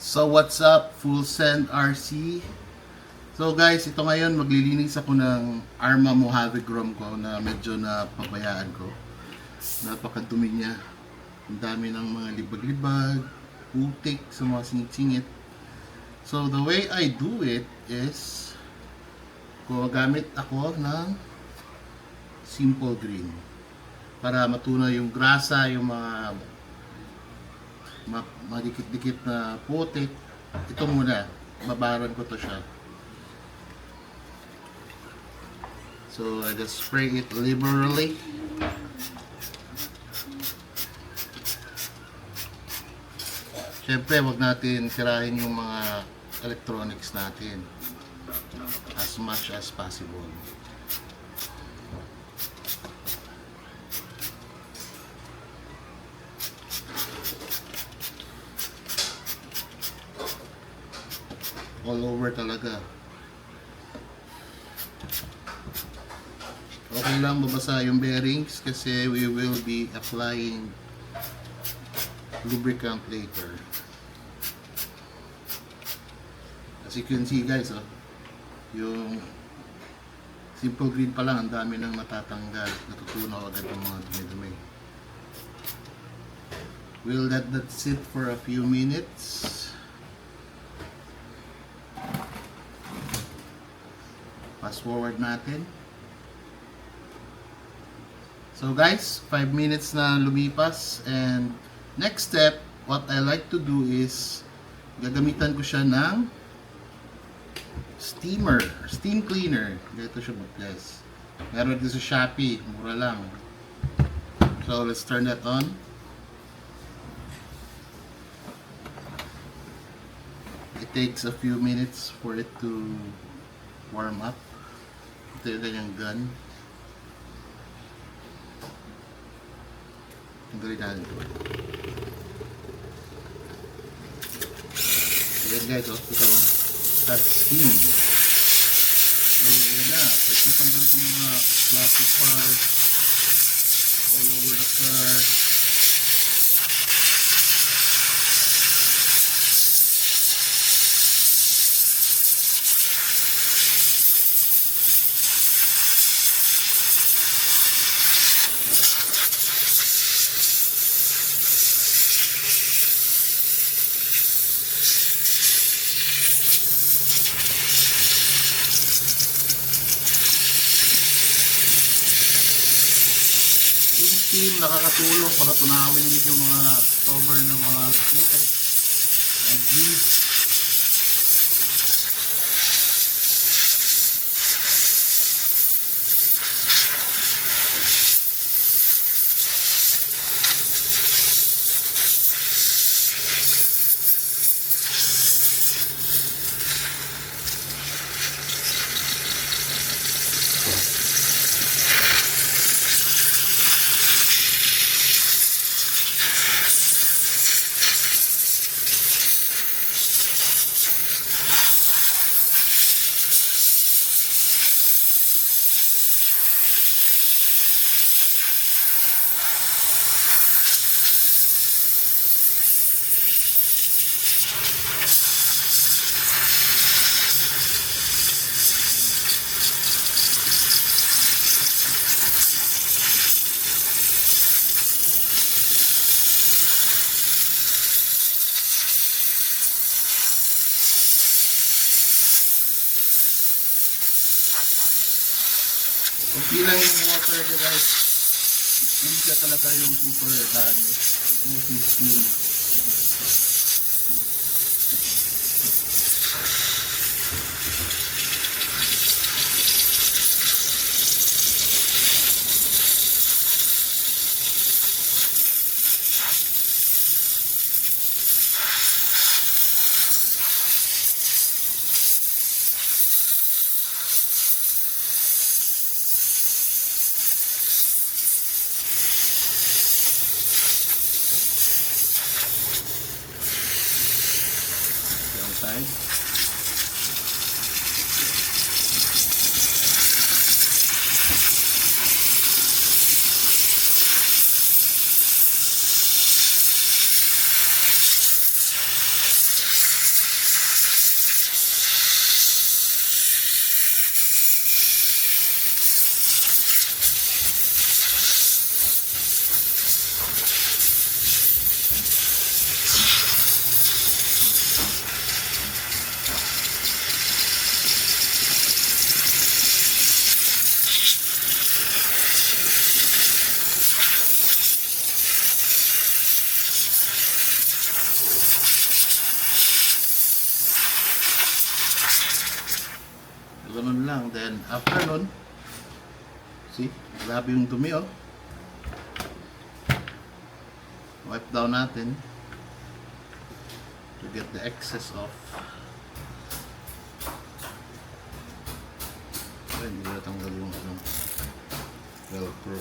So what's up, Full Send RC? So guys, ito ngayon maglilinis ako ng Arma Mojave Grom ko na medyo napabayaan ko. Napakadumi niya. Ang dami ng mga libag-libag, putik sa mga singit-singit. So the way I do it is gumagamit ako ng simple green para matunaw yung grasa, yung mga madikit-dikit na putik. Ito muna, babaran ko to siya. So I just spray it liberally. Siyempre, wag natin sirahin yung mga electronics natin as much as possible. All over talaga. Okay lang mabasa yung bearings kasi we will be applying lubricant later. As you can see guys, yung simple green pa lang, ang dami nang natatanggal, natutunaw agad yung mga dumi-dumi. We'll let that sit for a few minutes. Fast forward natin. So guys, 5 minutes na lumipas, and next step, what I like to do is gagamitan ko siya ng steam cleaner. Ganito siya guys. Meron dito sa Shopee, mura lang. So let's turn that on. It takes a few minutes for it to warm up. Ito yung ganyang gun. Tanggalin natin ito. Ayan guys, kita mo. That's steam. So, ayan na. So, tanggal ko mga plastic parts all over the car. Steam nakakatulong para tunawin dito yung mga cover ng mga putek and grease. Hindi lang yung water niya guys. Hindi siya talaga yung super dami. Mostly steam. Side. And then after nun, see, grabe yung dumi oh. Wipe down natin to get the excess off. Ay, hindi ko natanggal yung Velcro.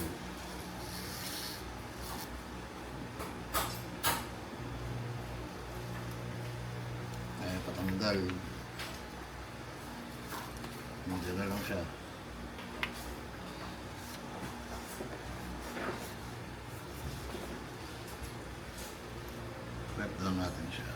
Ay, patanggal. Nandiyan na lang siya. Wipe down natin siya.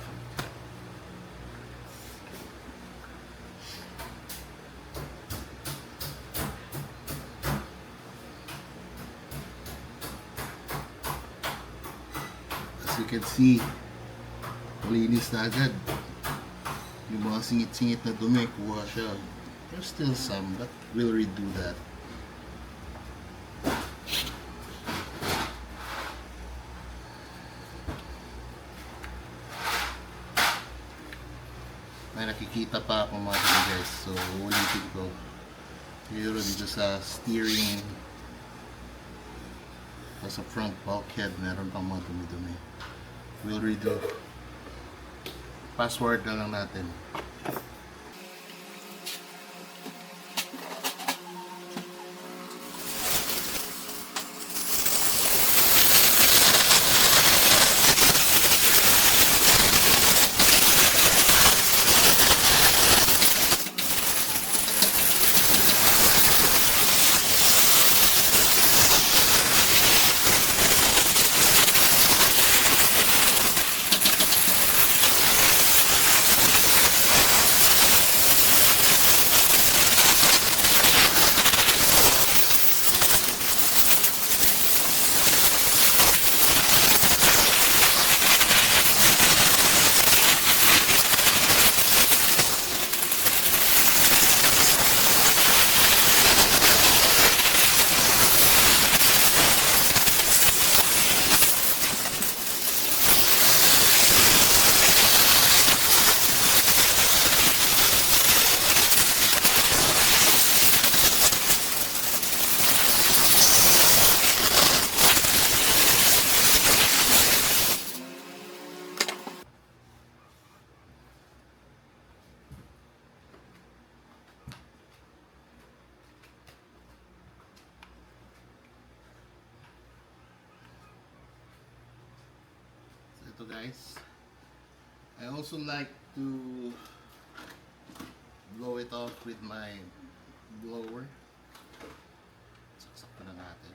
As you can see, malinis na agad. Yung mga singit-singit na dumi, kuha siya. There's still some, but we'll redo that. May nakikita pa ako mga guys, so ulitin ko. Pero dito sa steering, sa front bulkhead, meron pang mga dumi-dumi. We'll redo. Password na lang natin. Ito guys, I also like to blow it off with my blower. Saksak pa na natin.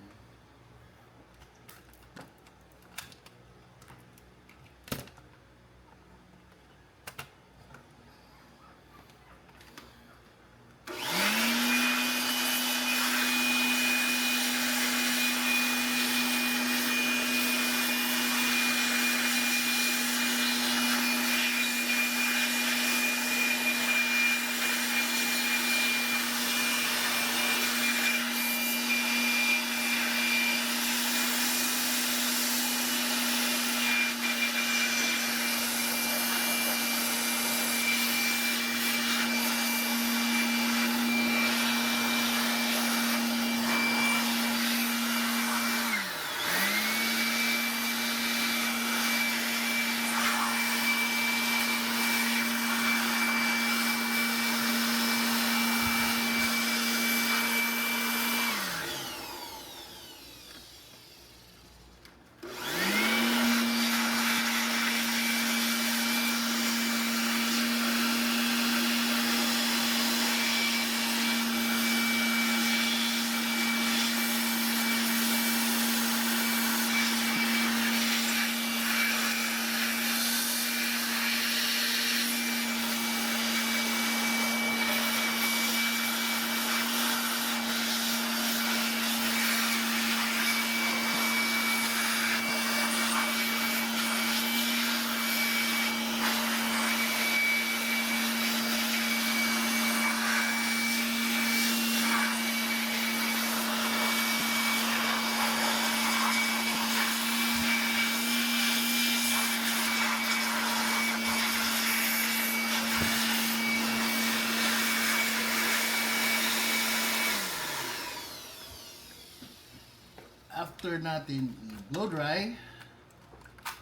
after natin i-blow dry,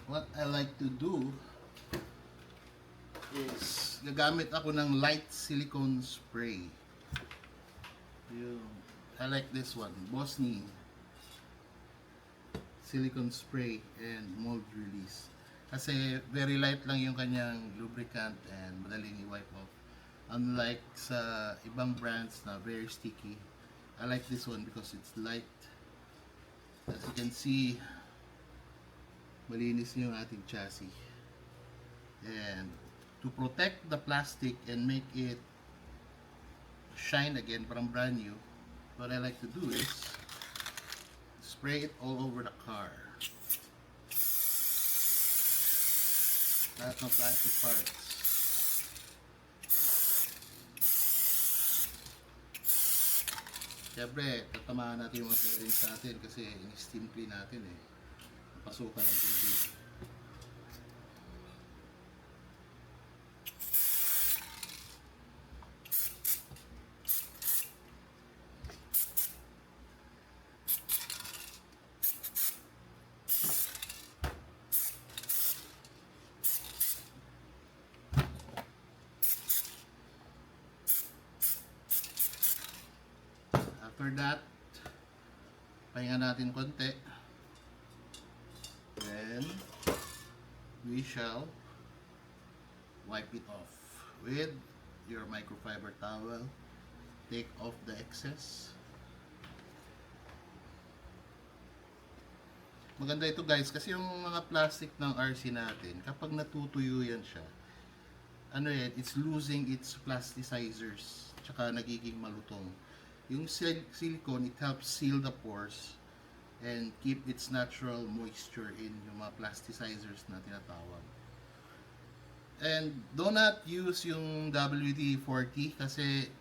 what I like to do is gagamit ako ng light silicone spray. I like this one, Bosni silicone spray and mold release. Kasi very light lang yung kanyang lubricant and madaling i-wipe off. Unlike sa ibang brands na very sticky, I like this one because it's light. As you can see, malinis yung ating chassis. And to protect the plastic and make it shine again, parang brand new, what I like to do is spray it all over the car. Lahat ng plastic parts. Siyempre, tatamaan natin yung mga bearings natin kasi in-steam clean natin eh. Napasukan ng tubig. After that, pahinga natin konti. Then, we shall wipe it off with your microfiber towel. Take off the excess. Maganda ito guys kasi yung mga plastic ng RC natin, kapag natutuyo yan siya, it's losing its plasticizers, tsaka nagiging malutong. Yung silicone, it helps seal the pores and keep its natural moisture in yung mga plasticizers na tinatawag. And do not use yung WD-40 kasi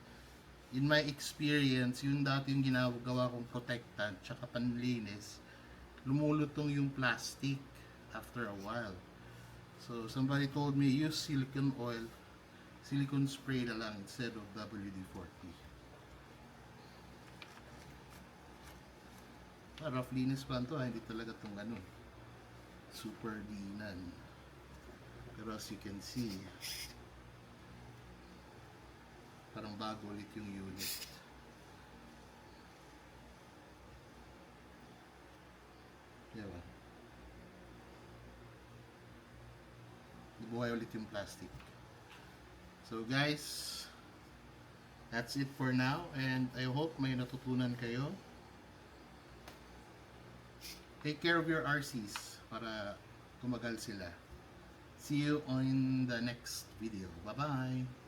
in my experience, yung dati yung ginagawa kong protectant tsaka panlinis, lumulutong yung plastic after a while. So somebody told me use silicone oil, silicone spray na lang instead of WD-40. Rough linis pa ito, hindi talaga itong super dinan. Pero as you can see, parang bago ulit yung unit. Diba? Nabuhay ulit yung plastic. So guys, that's it for now and I hope may natutunan kayo. Take care of your RCs para tumagal sila. See you on the next video. Bye-bye!